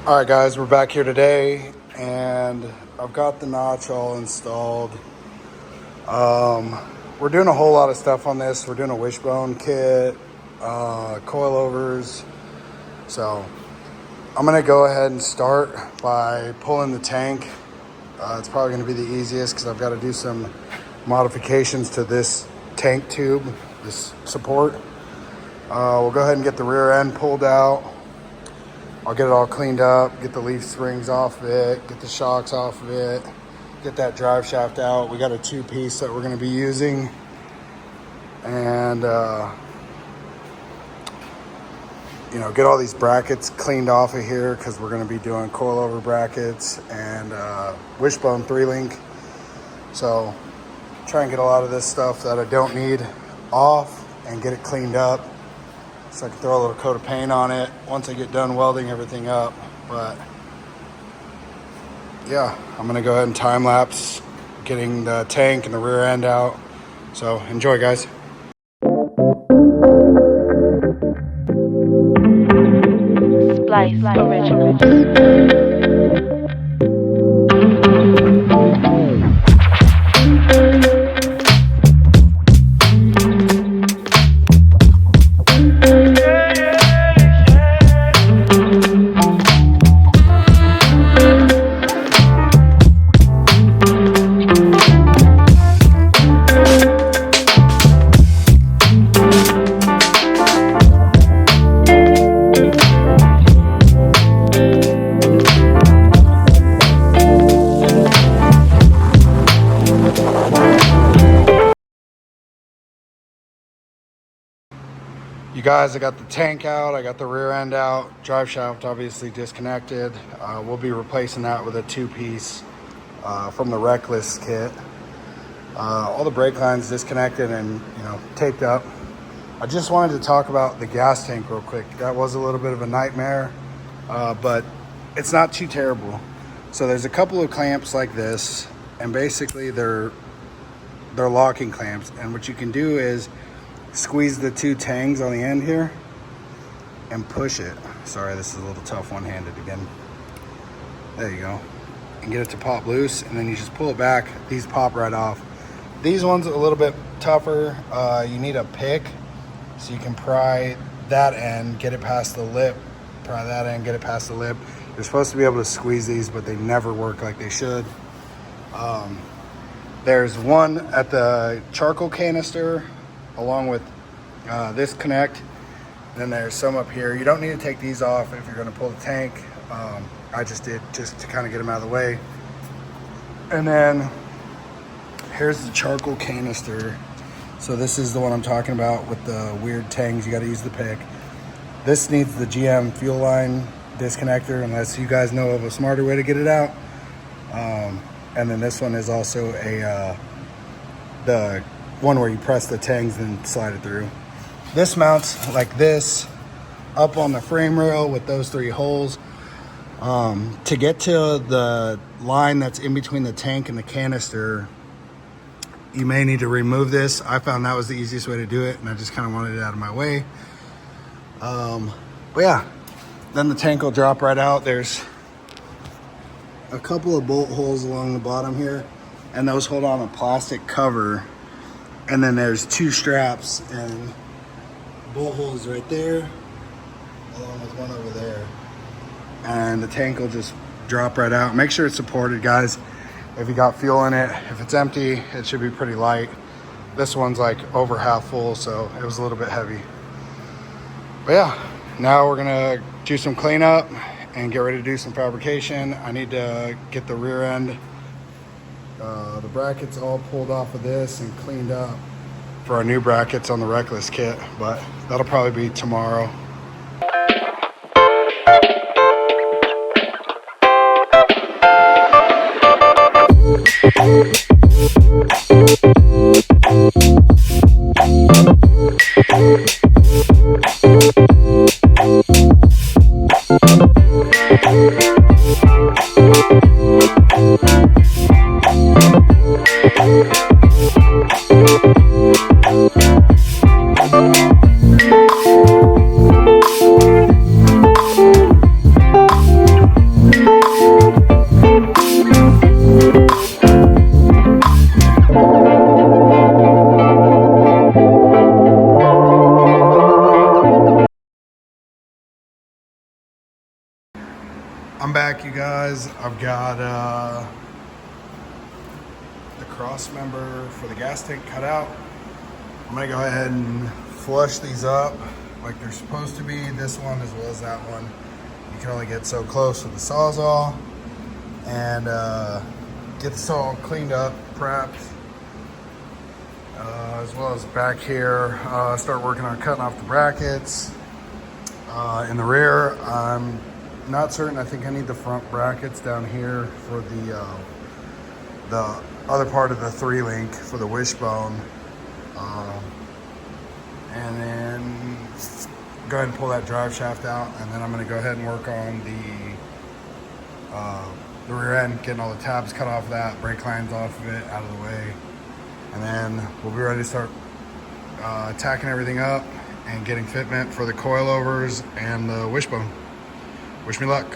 All right, guys, we're back here today, and I've got the notch all installed. We're doing a whole lot of stuff on this. We're doing a wishbone kit, coilovers. So I'm gonna go ahead and start by pulling the tank. It's probably gonna be the easiest because I've got to do some modifications to this tank tube, this support. We'll go ahead and get the rear end pulled out. I'll get it all cleaned up, get the leaf springs off of it, get the shocks off of it, get that drive shaft out. We got a 2-piece that we're gonna be using. And, get all these brackets cleaned off of here because we're gonna be doing coilover brackets and wishbone 3-link. So try and get a lot of this stuff that I don't need off and get it cleaned up, so I can throw a little coat of paint on it once I get done welding everything up. But yeah, I'm gonna go ahead and time lapse getting the tank and the rear end out. So enjoy, guys. Splice Original. You guys, I got the tank out, I got the rear end out, drive shaft obviously disconnected. We'll be replacing that with a 2-piece from the Reckless kit. All the brake lines disconnected and taped up. I just wanted to talk about the gas tank real quick. That was a little bit of a nightmare, but it's not too terrible. So there's a couple of clamps like this, and basically they're locking clamps. And what you can do is squeeze the 2 tangs on the end here and push it. Sorry, this is a little tough one-handed again. There you go. And get it to pop loose, and then you just pull it back. These pop right off. These ones are a little bit tougher. You need a pick so you can pry that end, get it past the lip, pry that end, get it past the lip. You're supposed to be able to squeeze these, but they never work like they should. There's one at the charcoal canister along with this connect. And then there's some up here. You don't need to take these off if you're gonna pull the tank. I just did, just to kind of get them out of the way. And then here's the charcoal canister. So this is the one I'm talking about with the weird tangs. You gotta use the pick. This needs the GM fuel line disconnector, unless you guys know of a smarter way to get it out. And then this one is also the one where you press the tangs and slide it through. This mounts like this up on the frame rail with those 3 holes. To get to the line that's in between the tank and the canister, you may need to remove this. I found that was the easiest way to do it, and I just kind of wanted it out of my way. But yeah, then the tank will drop right out. There's a couple of bolt holes along the bottom here, and those hold on a plastic cover. And then there's 2 straps and bolt holes right there, along with one over there. And the tank will just drop right out. Make sure it's supported, guys. If you got fuel in it, if it's empty, it should be pretty light. This one's like over half full, so it was a little bit heavy. But yeah, now we're gonna do some cleanup and get ready to do some fabrication. I need to get the rear end, the brackets all pulled off of this and cleaned up for our new brackets on the Reckless kit, but that'll probably be tomorrow. I'm back, you guys. I've got the cross member for the gas tank cut out. I'm gonna go ahead and flush these up like they're supposed to be. This one as well as that one. You can only get so close with the Sawzall. And get this all cleaned up, prepped. As well as back here, start working on cutting off the brackets. In the rear, I'm not certain. I think I need the front brackets down here for the other part of the 3-link for the wishbone. And then go ahead and pull that drive shaft out, and then I'm going to go ahead and work on the rear end, getting all the tabs cut off of that, brake lines off of it, out of the way. And then we'll be ready to start tacking everything up and getting fitment for the coilovers and the wishbone. Wish me luck.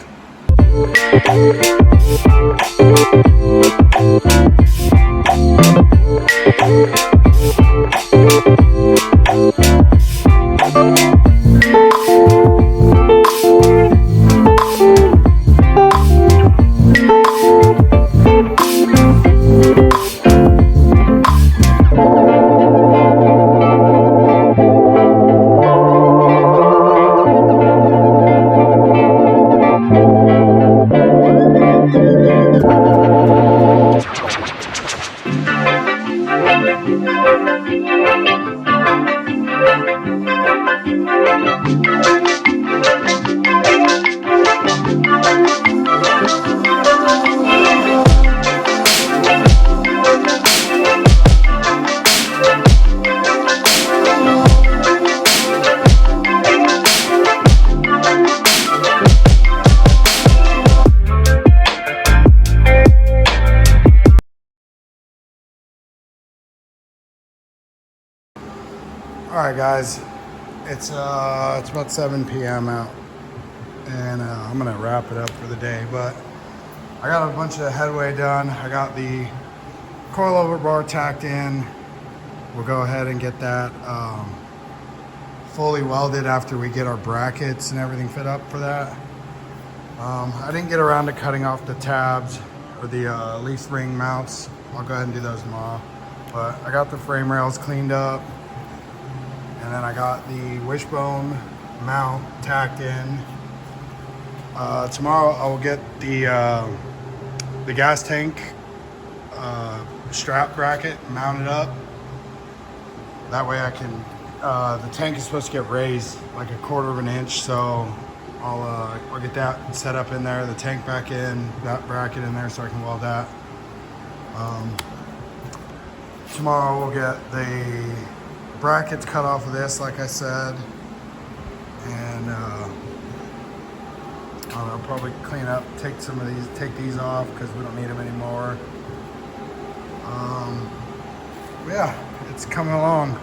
All right, guys, it's about 7 p.m. out, and I'm gonna wrap it up for the day. But I got a bunch of headway done. I got the coilover bar tacked in. We'll go ahead and get that fully welded after we get our brackets and everything fit up for that. I didn't get around to cutting off the tabs or the leaf ring mounts. I'll go ahead and do those tomorrow. But I got the frame rails cleaned up. And then I got the wishbone mount tacked in. Tomorrow I will get the gas tank strap bracket mounted up. That way I can, the tank is supposed to get raised like 1/4 of an inch, so I'll get that set up in there, the tank back in, that bracket in there so I can weld that. Tomorrow we'll get the brackets cut off of this, like I said, and I'll probably clean up, take these off because we don't need them anymore. Yeah, it's coming along.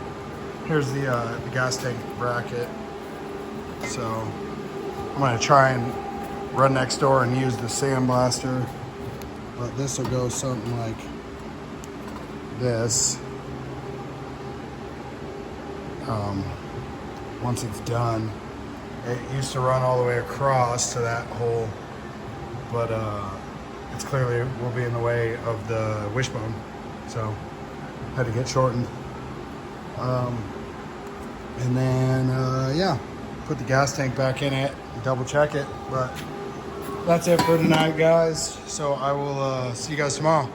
Here's the gas tank bracket. So I'm gonna try and run next door and use the sandblaster, but this will go something like this. Once it's done, it used to run all the way across to that hole, but it's clearly will be in the way of the wishbone, so had to get shortened. And then yeah, put the gas tank back in it, double check it. But that's it for tonight, guys, so I will see you guys tomorrow.